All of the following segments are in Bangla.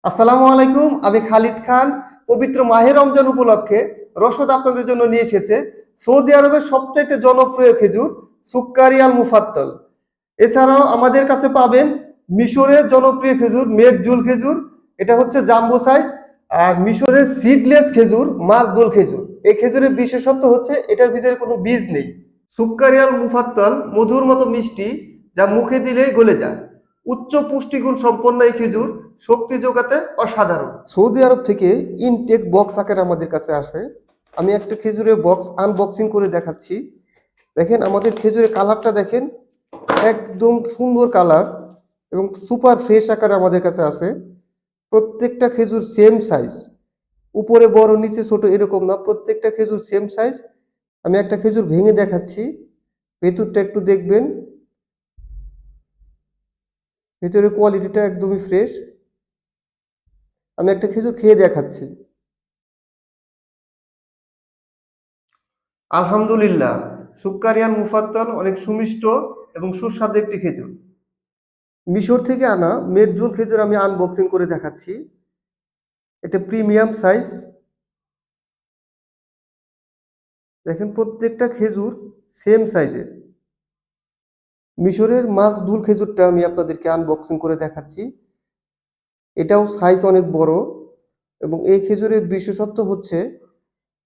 আসসালামু আলাইকুম, আমি খালিদ খান। পবিত্র মাহে রমজান উপলক্ষে রসদ আপনাদের জন্য নিয়ে এসেছে সৌদি আরবের সবচাইতে জনপ্রিয় খেজুর সুক্কারিয়াল মুফাত্তল। এছাড়াও আমাদের কাছে পাবেন মিশরের জনপ্রিয় খেজুর মেটজুল খেজুর, এটা হচ্ছে জাম্বো সাইজ। আর মিশরের সিডলেস খেজুর মাজদুল খেজুর। এই খেজুরের বিশেষত্ব হচ্ছে এটার ভিতরে কোনো বীজ নেই। সুক্কারিয়াল মুফাত্তল মধুর মতো মিষ্টি, যা মুখে দিলেই গলে যায়। উচ্চ পুষ্টিগুণ সম্পন্ন এই খেজুর শক্তি যোগাতে অসাধারণ। সৌদি আরব থেকে ইনটেক বক্স আকারে আমাদের কাছে আসে। আমি একটা খেজুরের বক্স আনবক্সিং করে দেখাচ্ছি। দেখেন আমাদের খেজুরের কালারটা দেখেন, একদম সুন্দর কালার এবং সুপার ফ্রেশ আকারে আমাদের কাছে আসে। প্রত্যেকটা খেজুর সেম সাইজ, উপরে বড় নিচে ছোট এরকম না, প্রত্যেকটা খেজুর সেম সাইজ। আমি একটা খেজুর ভেঙে দেখাচ্ছি, ভেতরটা একটু দেখবেন। ভেতরের কোয়ালিটিটা একদমই ফ্রেশ। আমি একটা খেজুর খেয়ে দেখাচ্ছি। আলহামদুলিল্লাহ, সুক্কারিয়ান মুফাত্তল অনেক সুমিষ্ট এবং সুস্বাদু একটি খেজুর। মিশর থেকে আনা মেটজুল খেজুর আমি আনবক্সিং করে দেখাচ্ছি। এটা প্রিমিয়াম সাইজ। দেখেন প্রত্যেকটা খেজুর সেম সাইজের। মিশরের মাজদুল খেজুরটা আমি আপনাদেরকে আনবক্সিং করে দেখাচ্ছি। এটাও সাইজ অনেক বড় এবং এই খেজুরের বিশেষত্ব হচ্ছে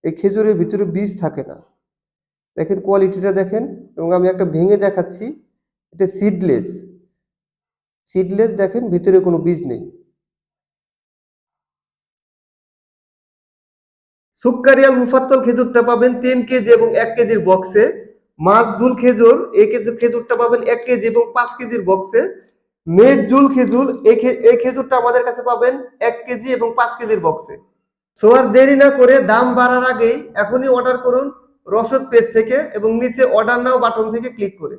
এই খেজুরের ভিতরে বীজ থাকে না। দেখেন কোয়ালিটিটা দেখেন, এবং আমি একটা ভেঙে দেখাচ্ছি। এটা সিডলেস। সিডলেস দেখেন, ভিতরে কোনো বীজ নেই। সুক্কারিয়াল মুফাত্তল খেজুরটা পাবেন 3 কেজি এবং 1 কেজির বক্সে। মাজদুল খেজুর এই খেজুরটা পাবেন 1 কেজি এবং 5 কেজির বক্সে। মেটজুল খেজুর এই খেজুরটা আমাদের কাছে পাবেন 1 কেজি এবং 5 কেজির বক্সে। সো আর দেরি না করে দাম বাড়ার আগেই এখনই অর্ডার করুন রসদ পেজ থেকে এবং নিচে অর্ডার নাও বাটন থেকে ক্লিক করে।